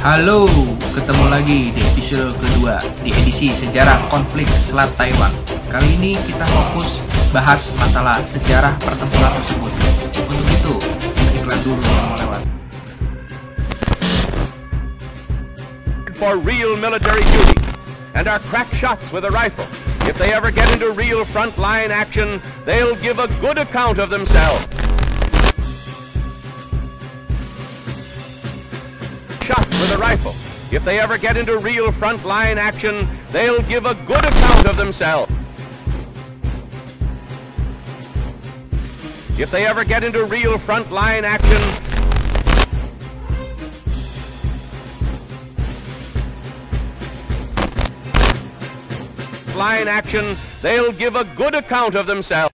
Halo, ketemu lagi di episode kedua di edisi sejarah konflik Selat Taiwan. Kali ini kita fokus bahas masalah sejarah pertempuran tersebut. Untuk itu, kita iklan dulu yang mau lewat. For real military duty and are crack shots with a rifle. If they ever get into real frontline action, they'll give a good account of themselves. Shot with a rifle. If they ever get into real frontline action, they'll give a good account of themselves. If they ever get into real frontline action, they'll give a good account of themselves.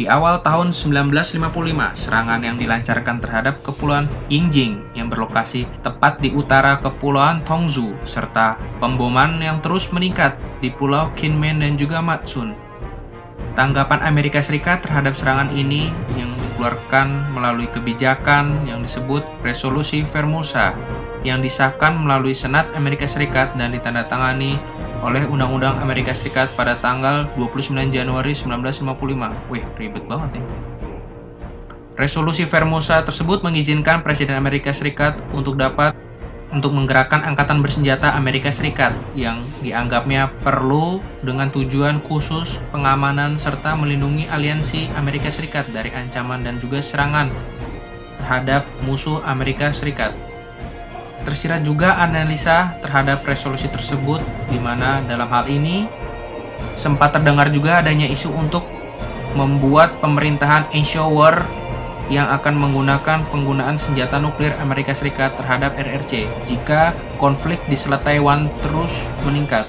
Di awal tahun 1955, serangan yang dilancarkan terhadap Kepulauan Yingjing yang berlokasi tepat di utara Kepulauan Tongzhou, serta pemboman yang terus meningkat di Pulau Kinmen dan juga Matsun. Tanggapan Amerika Serikat terhadap serangan ini yang dikeluarkan melalui kebijakan yang disebut Resolusi Formosa, yang disahkan melalui Senat Amerika Serikat dan ditandatangani oleh Undang-Undang Amerika Serikat pada tanggal 29 Januari 1955. Wih, ribet banget ya. Resolusi Formosa tersebut mengizinkan Presiden Amerika Serikat untuk menggerakkan angkatan bersenjata Amerika Serikat yang dianggapnya perlu dengan tujuan khusus pengamanan serta melindungi aliansi Amerika Serikat dari ancaman dan juga serangan terhadap musuh Amerika Serikat. Tersirat juga analisa terhadap resolusi tersebut, di mana dalam hal ini sempat terdengar juga adanya isu untuk membuat pemerintahan Eisenhower yang akan menggunakan penggunaan senjata nuklir Amerika Serikat terhadap RRC jika konflik di Selat Taiwan terus meningkat.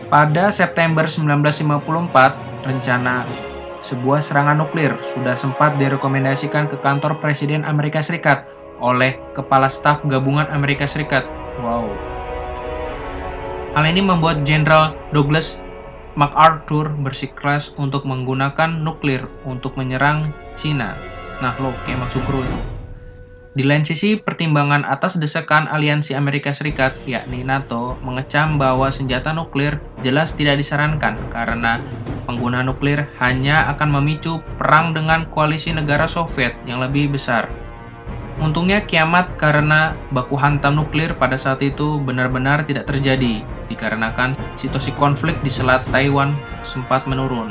Pada September 1954, rencana sebuah serangan nuklir sudah sempat direkomendasikan ke kantor Presiden Amerika Serikat oleh Kepala Staf Gabungan Amerika Serikat. Wow. Hal ini membuat Jenderal Douglas MacArthur bersikeras untuk menggunakan nuklir untuk menyerang Cina. Nah, lo kayak masuk kru itu. Di lain sisi, pertimbangan atas desakan aliansi Amerika Serikat, yakni NATO, mengecam bahwa senjata nuklir jelas tidak disarankan karena penggunaan nuklir hanya akan memicu perang dengan koalisi negara Soviet yang lebih besar. Untungnya kiamat karena baku hantam nuklir pada saat itu benar-benar tidak terjadi, dikarenakan situasi konflik di Selat Taiwan sempat menurun.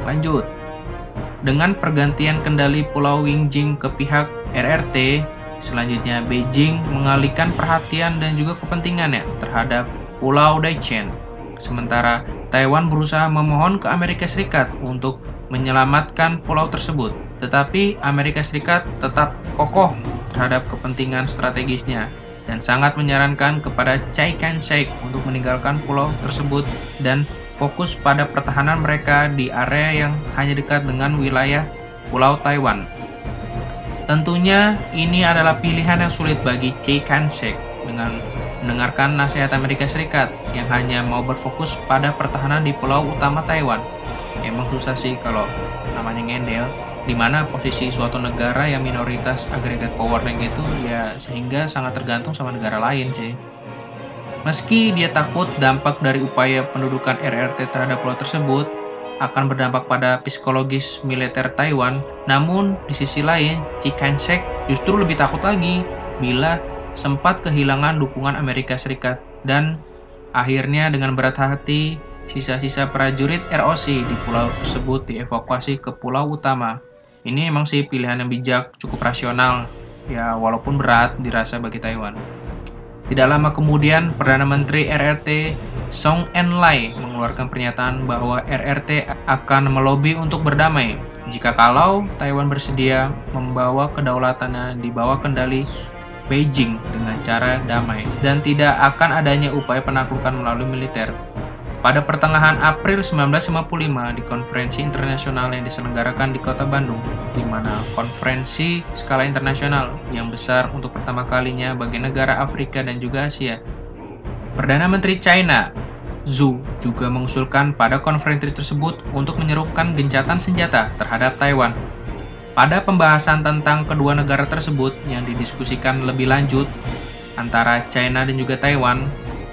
Lanjut. Dengan pergantian kendali Pulau Yingjing ke pihak RRT, selanjutnya Beijing mengalihkan perhatian dan juga kepentingannya terhadap Pulau Daichen. Sementara Taiwan berusaha memohon ke Amerika Serikat untuk menyelamatkan pulau tersebut, tetapi Amerika Serikat tetap kokoh terhadap kepentingan strategisnya dan sangat menyarankan kepada Chiang Kai-shek untuk meninggalkan pulau tersebut dan fokus pada pertahanan mereka di area yang hanya dekat dengan wilayah Pulau Taiwan. Tentunya ini adalah pilihan yang sulit bagi Chiang Kai-shek dengan mendengarkan nasihat Amerika Serikat yang hanya mau berfokus pada pertahanan di pulau utama Taiwan. Emang susah sih kalau namanya ngendel, di mana posisi suatu negara yang minoritas aggregate power gitu ya, sehingga sangat tergantung sama negara lain sih. Meski dia takut dampak dari upaya pendudukan RRT terhadap pulau tersebut akan berdampak pada psikologis militer Taiwan, namun di sisi lain Chiang Kai-shek justru lebih takut lagi bila sempat kehilangan dukungan Amerika Serikat dan akhirnya dengan berat hati sisa-sisa prajurit ROC di pulau tersebut dievakuasi ke pulau utama. Ini emang sih pilihan yang bijak, cukup rasional, ya walaupun berat dirasa bagi Taiwan. Tidak lama kemudian, Perdana Menteri RRT Zhou Enlai mengeluarkan pernyataan bahwa RRT akan melobi untuk berdamai jika kalau Taiwan bersedia membawa kedaulatannya di bawah kendali Beijing dengan cara damai dan tidak akan adanya upaya penaklukan melalui militer. Pada pertengahan April 1955 di konferensi internasional yang diselenggarakan di kota Bandung, di mana konferensi skala internasional yang besar untuk pertama kalinya bagi negara Afrika dan juga Asia, Perdana Menteri China Zhu juga mengusulkan pada konferensi tersebut untuk menyerukan gencatan senjata terhadap Taiwan. Pada pembahasan tentang kedua negara tersebut yang didiskusikan lebih lanjut antara China dan juga Taiwan,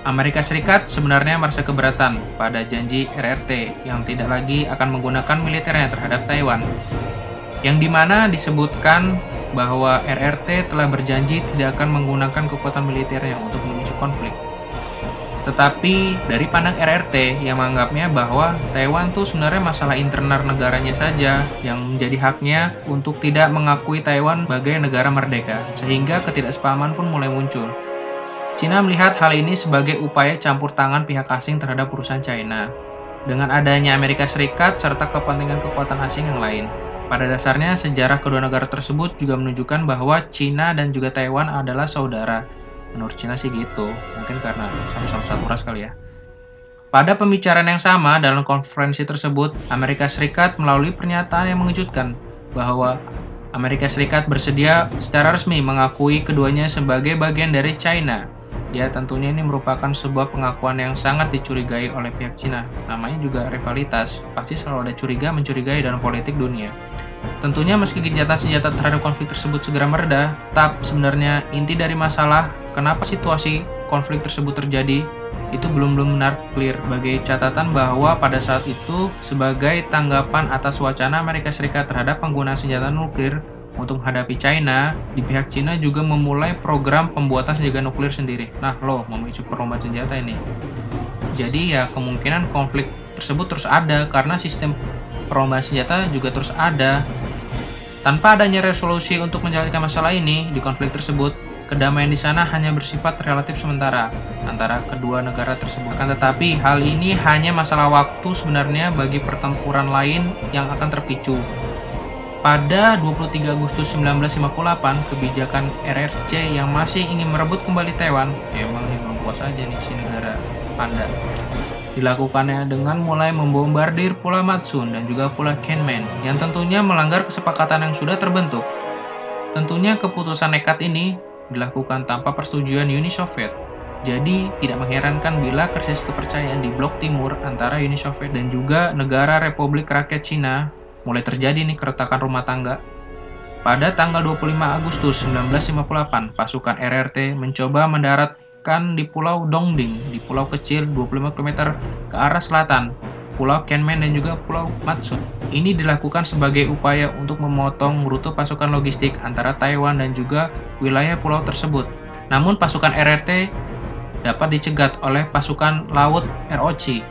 Amerika Serikat sebenarnya merasa keberatan pada janji RRT yang tidak lagi akan menggunakan militernya terhadap Taiwan, yang dimana disebutkan bahwa RRT telah berjanji tidak akan menggunakan kekuatan militernya untuk memicu konflik. Tetapi dari pandang RRT yang menganggapnya bahwa Taiwan tuh sebenarnya masalah internal negaranya saja yang menjadi haknya untuk tidak mengakui Taiwan sebagai negara merdeka, sehingga ketidaksepahaman pun mulai muncul. Cina melihat hal ini sebagai upaya campur tangan pihak asing terhadap urusan China, dengan adanya Amerika Serikat serta kepentingan kekuatan asing yang lain. Pada dasarnya, sejarah kedua negara tersebut juga menunjukkan bahwa Cina dan juga Taiwan adalah saudara. Menurut Cina sih gitu, mungkin karena sama-sama satu ras kali ya. Pada pembicaraan yang sama dalam konferensi tersebut, Amerika Serikat melalui pernyataan yang mengejutkan bahwa Amerika Serikat bersedia secara resmi mengakui keduanya sebagai bagian dari China. Ya, tentunya ini merupakan sebuah pengakuan yang sangat dicurigai oleh pihak Cina. Namanya juga rivalitas, pasti selalu ada curiga-mencurigai dalam politik dunia. Tentunya meski gencatan senjata terhadap konflik tersebut segera mereda, tetap sebenarnya inti dari masalah kenapa situasi konflik tersebut terjadi itu belum benar clear. Bagi catatan bahwa pada saat itu sebagai tanggapan atas wacana Amerika Serikat terhadap penggunaan senjata nuklir untuk menghadapi China, di pihak Cina juga memulai program pembuatan senjata nuklir sendiri. Nah, memicu perlombaan senjata ini. Jadi ya kemungkinan konflik tersebut terus ada karena sistem perlombaan senjata juga terus ada. Tanpa adanya resolusi untuk menyelesaikan masalah ini di konflik tersebut, kedamaian di sana hanya bersifat relatif sementara antara kedua negara tersebut. Tetapi hal ini hanya masalah waktu sebenarnya bagi pertempuran lain yang akan terpicu. Pada 23 Agustus 1958, kebijakan RRC yang masih ingin merebut kembali Taiwan, emang ini belum puas aja nih si negara panda, dilakukannya dengan mulai membombardir Pulau Matsun dan juga Pulau Kinmen yang tentunya melanggar kesepakatan yang sudah terbentuk. Tentunya keputusan nekat ini dilakukan tanpa persetujuan Uni Soviet. Jadi tidak mengherankan bila krisis kepercayaan di blok timur antara Uni Soviet dan juga negara Republik Rakyat Cina mulai terjadi nih keretakan rumah tangga. Pada tanggal 25 Agustus 1958, pasukan RRT mencoba mendaratkan di Pulau Dongding, di pulau kecil 25 km ke arah selatan, Pulau Kinmen dan juga Pulau Matsun. Ini dilakukan sebagai upaya untuk memotong rute pasukan logistik antara Taiwan dan juga wilayah pulau tersebut. Namun pasukan RRT dapat dicegat oleh pasukan laut ROC.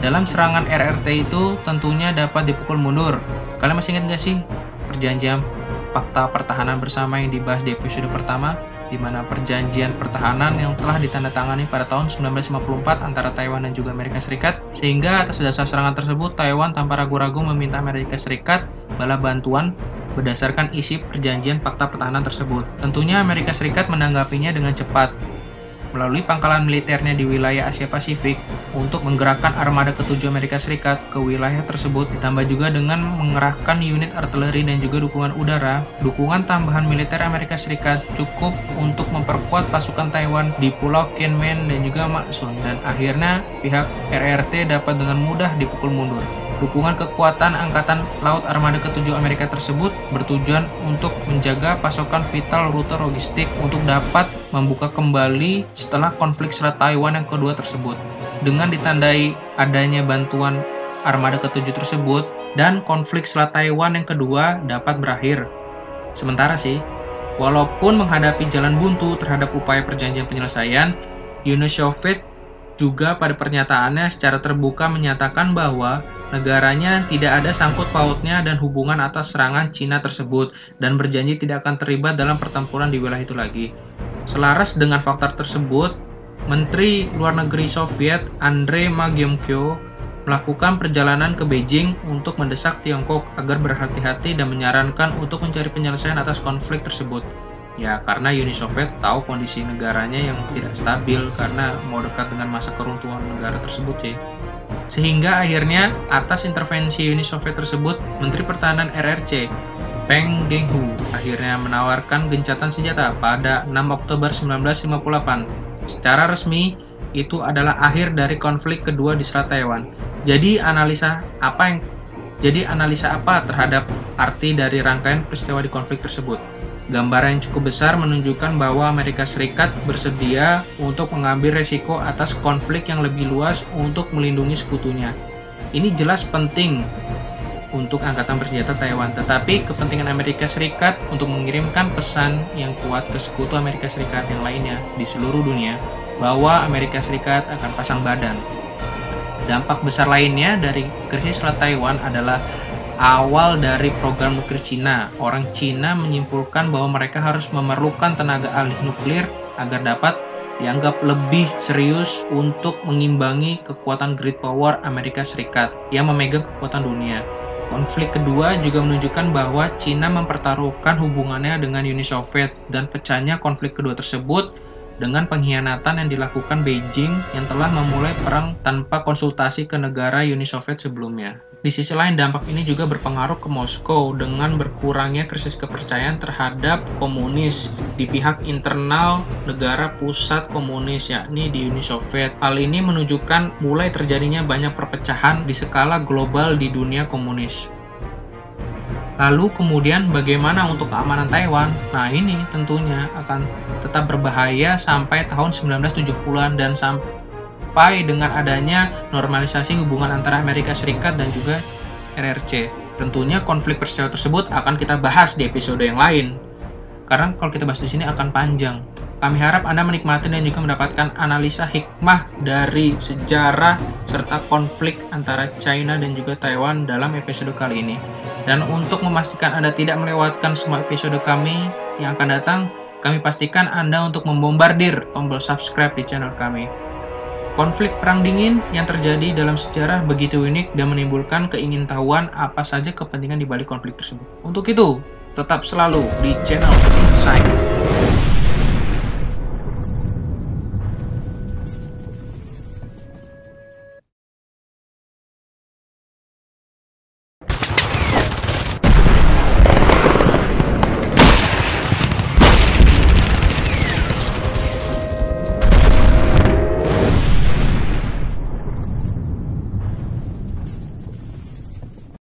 Dalam serangan RRT itu tentunya dapat dipukul mundur. Kalian masih ingat nggak sih perjanjian fakta pertahanan bersama yang dibahas di episode pertama, di mana perjanjian pertahanan yang telah ditandatangani pada tahun 1954 antara Taiwan dan juga Amerika Serikat, sehingga atas dasar serangan tersebut Taiwan tanpa ragu-ragu meminta Amerika Serikat bala bantuan berdasarkan isi perjanjian fakta pertahanan tersebut. Tentunya Amerika Serikat menanggapinya dengan cepat melalui pangkalan militernya di wilayah Asia Pasifik untuk menggerakkan armada ke-7 Amerika Serikat ke wilayah tersebut, ditambah juga dengan mengerahkan unit artileri dan juga dukungan udara. Dukungan tambahan militer Amerika Serikat cukup untuk memperkuat pasukan Taiwan di Pulau Kinmen dan juga Matsun, dan akhirnya pihak RRT dapat dengan mudah dipukul mundur. Dukungan kekuatan Angkatan Laut Armada ke-7 Amerika tersebut bertujuan untuk menjaga pasokan vital rute logistik untuk dapat membuka kembali setelah konflik Selat Taiwan yang kedua tersebut. Dengan ditandai adanya bantuan Armada ke-7 tersebut, dan konflik Selat Taiwan yang kedua dapat berakhir. Sementara sih, walaupun menghadapi jalan buntu terhadap upaya perjanjian penyelesaian, Uni Soviet juga pada pernyataannya secara terbuka menyatakan bahwa negaranya tidak ada sangkut pautnya dan hubungan atas serangan Cina tersebut dan berjanji tidak akan terlibat dalam pertempuran di wilayah itu lagi. Selaras dengan faktor tersebut, Menteri Luar Negeri Soviet Andrei Magyomko melakukan perjalanan ke Beijing untuk mendesak Tiongkok agar berhati-hati dan menyarankan untuk mencari penyelesaian atas konflik tersebut. Ya, karena Uni Soviet tahu kondisi negaranya yang tidak stabil karena mau dekat dengan masa keruntuhan negara tersebut ya. Sehingga akhirnya atas intervensi Uni Soviet tersebut, Menteri Pertahanan RRC, Peng Dehu, akhirnya menawarkan gencatan senjata pada 6 Oktober 1958. Secara resmi, itu adalah akhir dari konflik kedua di Selat Taiwan. Jadi analisa apa yang Jadi analisa apa terhadap arti dari rangkaian peristiwa di konflik tersebut? Gambaran yang cukup besar menunjukkan bahwa Amerika Serikat bersedia untuk mengambil resiko atas konflik yang lebih luas untuk melindungi sekutunya. Ini jelas penting untuk Angkatan Bersenjata Taiwan, tetapi kepentingan Amerika Serikat untuk mengirimkan pesan yang kuat ke sekutu Amerika Serikat yang lainnya di seluruh dunia bahwa Amerika Serikat akan pasang badan. Dampak besar lainnya dari krisis Selat Taiwan adalah awal dari program nuklir Cina. Orang Cina menyimpulkan bahwa mereka harus memerlukan tenaga ahli nuklir agar dapat dianggap lebih serius untuk mengimbangi kekuatan great power Amerika Serikat yang memegang kekuatan dunia. Konflik kedua juga menunjukkan bahwa Cina mempertaruhkan hubungannya dengan Uni Soviet, dan pecahnya konflik kedua tersebut dengan pengkhianatan yang dilakukan Beijing yang telah memulai perang tanpa konsultasi ke negara Uni Soviet sebelumnya. Di sisi lain, dampak ini juga berpengaruh ke Moskow dengan berkurangnya krisis kepercayaan terhadap komunis di pihak internal negara pusat komunis, yakni di Uni Soviet. Hal ini menunjukkan mulai terjadinya banyak perpecahan di skala global di dunia komunis. Lalu kemudian bagaimana untuk keamanan Taiwan? Nah, ini tentunya akan tetap berbahaya sampai tahun 1970-an dan sampai dengan adanya normalisasi hubungan antara Amerika Serikat dan juga RRC. Tentunya konflik peristiwa tersebut akan kita bahas di episode yang lain. Karena kalau kita bahas di sini akan panjang. Kami harap Anda menikmati dan juga mendapatkan analisa hikmah dari sejarah serta konflik antara China dan juga Taiwan dalam episode kali ini. Dan untuk memastikan Anda tidak melewatkan semua episode kami yang akan datang, kami pastikan Anda untuk membombardir tombol subscribe di channel kami. Konflik Perang Dingin yang terjadi dalam sejarah begitu unik dan menimbulkan keingintahuan apa saja kepentingan di balik konflik tersebut. Untuk itu, tetap selalu di channel Insight.